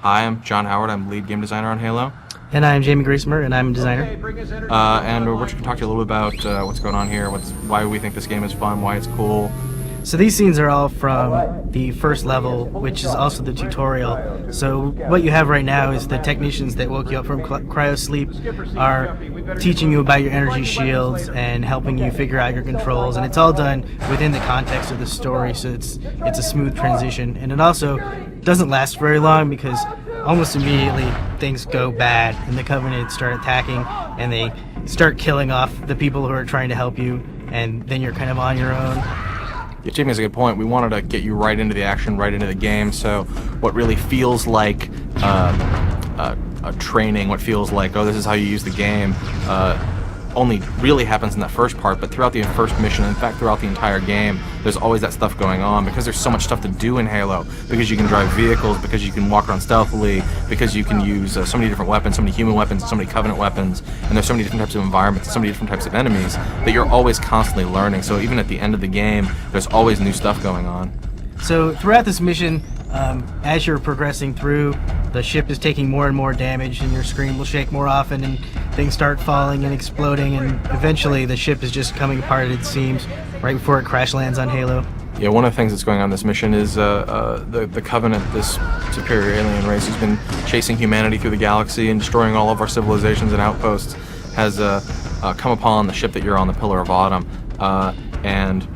Hi, I'm John Howard. I'm lead game designer on Halo. And I'm Jamie Griesemer, and I'm a designer. And we're just going to talk to you a little bit about what's going on here, why we think this game is fun, why it's cool. So these scenes are all from the first level, which is also the tutorial. So what you have right now is the technicians that woke you up from cryo sleep are teaching you about your energy shields and helping you figure out your controls, and it's all done within the context of the story, so it's a smooth transition. And it also doesn't last very long because almost immediately things go bad and the Covenant start attacking and they start killing off the people who are trying to help you, and then you're kind of on your own. Yeah, Jamie has a good point. We wanted to get you right into the action, right into the game, so what really feels like a training, what feels like, oh, this is how you use the game, only really happens in that first part, but throughout the first mission, in fact throughout the entire game, there's always that stuff going on because there's so much stuff to do in Halo, because you can drive vehicles, because you can walk around stealthily, because you can use so many different weapons, so many human weapons, so many Covenant weapons, and there's so many different types of environments, so many different types of enemies that you're always constantly learning. So even at the end of the game, there's always new stuff going on. So throughout this mission, as you're progressing through, the ship is taking more and more damage, and your screen will shake more often, and things start falling and exploding, and eventually the ship is just coming apart at its seams right before it crash lands on Halo. Yeah, one of the things that's going on in this mission is the Covenant, this superior alien race who's been chasing humanity through the galaxy and destroying all of our civilizations and outposts, has come upon the ship that you're on, the Pillar of Autumn. And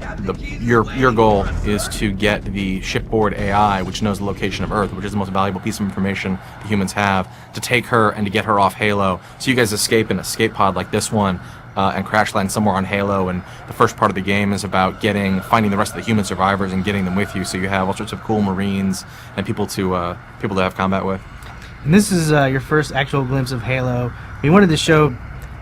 your goal is to get the shipboard AI, which knows the location of Earth, which is the most valuable piece of information the humans have, to take her and to get her off Halo. So you guys escape in an escape pod like this one and crash land somewhere on Halo. And the first part of the game is about finding the rest of the human survivors and getting them with you. So you have all sorts of cool Marines and people to have combat with. And this is your first actual glimpse of Halo. We wanted to show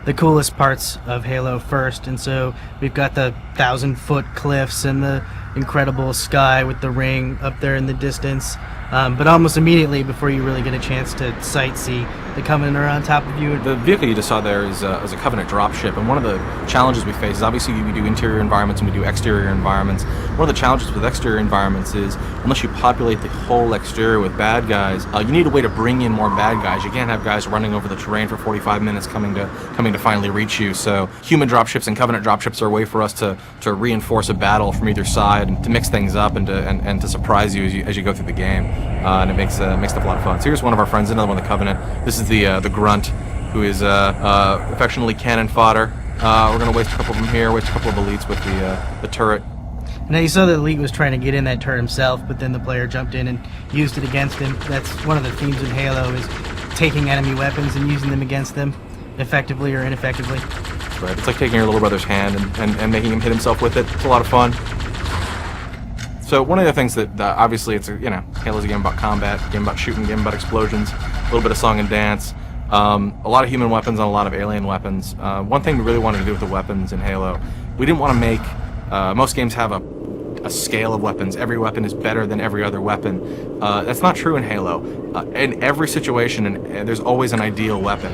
the coolest parts of Halo first, and so we've got the 1,000-foot cliffs and the incredible sky with the ring up there in the distance, but almost immediately before you really get a chance to sightsee, the Covenant are on top of you. The vehicle you just saw there is a Covenant dropship, and one of the challenges we face is obviously we do interior environments and we do exterior environments. One of the challenges with exterior environments is unless you populate the whole exterior with bad guys, you need a way to bring in more bad guys. You can't have guys running over the terrain for 45 minutes coming to finally reach you. So human dropships and Covenant dropships are a way for us to reinforce a battle from either side and to mix things up and to surprise you as you go through the game, and it makes stuff a lot of fun. So here's one of our friends, another one of the Covenant. This is the Grunt, who is affectionately cannon fodder. We're going to waste a couple of them here, waste a couple of elites with the turret. Now you saw the elite was trying to get in that turret himself, but then the player jumped in and used it against him. That's one of the themes of Halo, is taking enemy weapons and using them against them, effectively or ineffectively. That's right. It's like taking your little brother's hand and making him hit himself with it. It's a lot of fun. So one of the things that obviously Halo's a game about combat, a game about shooting, a game about explosions, a little bit of song and dance, a lot of human weapons and a lot of alien weapons. One thing we really wanted to do with the weapons in Halo, we didn't want to make, most games have a scale of weapons. Every weapon is better than every other weapon. That's not true in Halo. In every situation, there's always an ideal weapon.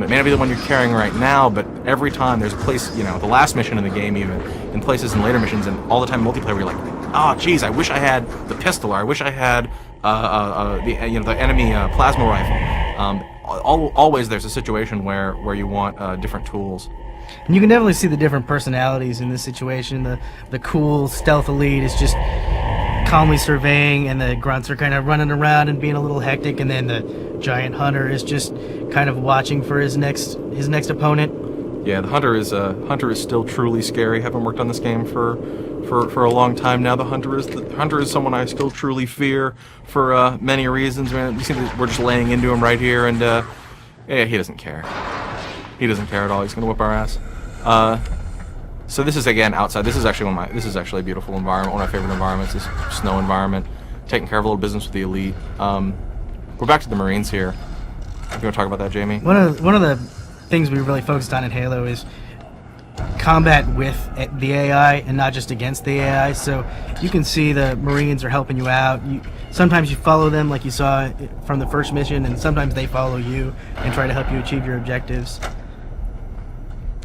It may not be the one you're carrying right now, but every time there's a place, the last mission in the game even, in places in later missions, and all the time in multiplayer where you're like, oh, geez, I wish I had the pistol, or I wish I had the enemy plasma rifle. Always there's a situation where you want different tools. And you can definitely see the different personalities in this situation. The cool stealth elite is just calmly surveying, and the grunts are kind of running around and being a little hectic, and then the giant hunter is just kind of watching for his next opponent. Yeah, the hunter is still truly scary. Haven't worked on this game for a long time now. The hunter is someone I still truly fear for many reasons. Man, you see, we're just laying into him right here, and he doesn't care. He doesn't care at all. He's gonna whip our ass. So this is again outside. This is actually a beautiful environment. One of my favorite environments, this snow environment. Taking care of a little business with the elite. We're back to the Marines here. You want to talk about that, Jamie? One of the things we really focused on in Halo is combat with the AI and not just against the AI. So you can see the Marines are helping you out. Sometimes you follow them like you saw from the first mission, and sometimes they follow you and try to help you achieve your objectives.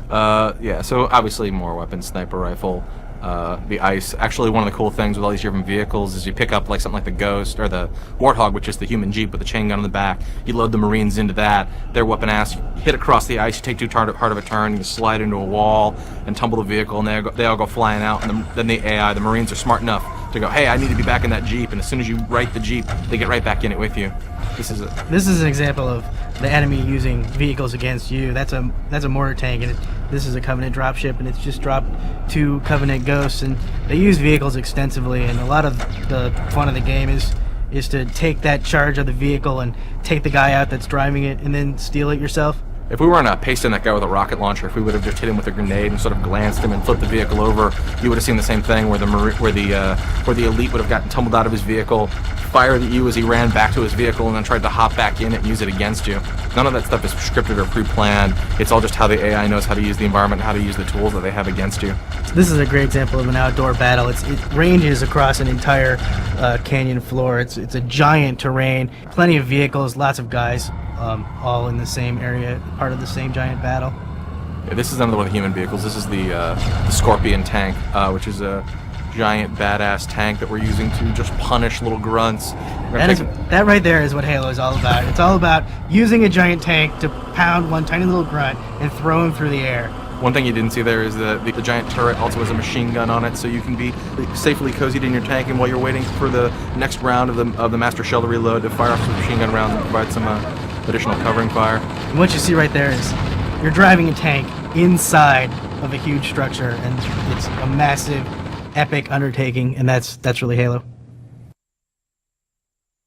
Yeah, so obviously more weapons, sniper rifle, the ice. Actually, one of the cool things with all these different vehicles is you pick up like something like the Ghost or the Warthog, which is the human Jeep with the chain gun on the back. You load the Marines into that. They're whooping ass. You hit across the ice. You take too hard of a turn. You slide into a wall and tumble the vehicle, and they all go flying out. And then the AI, the Marines, are smart enough to go, hey, I need to be back in that Jeep. And as soon as you right the Jeep, they get right back in it with you. This is an example of the enemy using vehicles against you. That's a mortar tank, and this is a Covenant dropship, and it's just dropped 2 Covenant Ghosts, and they use vehicles extensively. And a lot of the fun of the game is to take that charge of the vehicle and take the guy out that's driving it, and then steal it yourself. If we weren't pasting that guy with a rocket launcher, if we would have just hit him with a grenade and sort of glanced him and flipped the vehicle over, you would have seen the same thing where the elite would have gotten tumbled out of his vehicle, fired at you as he ran back to his vehicle, and then tried to hop back in and use it against you. None of that stuff is scripted or pre-planned. It's all just how the AI knows how to use the environment and how to use the tools that they have against you. This is a great example of an outdoor battle. It ranges across an entire canyon floor. It's a giant terrain, plenty of vehicles, lots of guys, all in the same area, part of the same giant battle. Yeah, this is another one of the human vehicles. This is the Scorpion tank, which is a giant badass tank that we're using to just punish little grunts. That right there is what Halo is all about. It's all about using a giant tank to pound one tiny little grunt and throw him through the air. One thing you didn't see there is the giant turret also has a machine gun on it, so you can be safely cozied in your tank, and while you're waiting for the next round of the master shell to reload, to fire off some machine gun rounds and provide some additional covering fire. And what you see right there is you're driving a tank inside of a huge structure, and it's a massive, epic undertaking, and that's really Halo.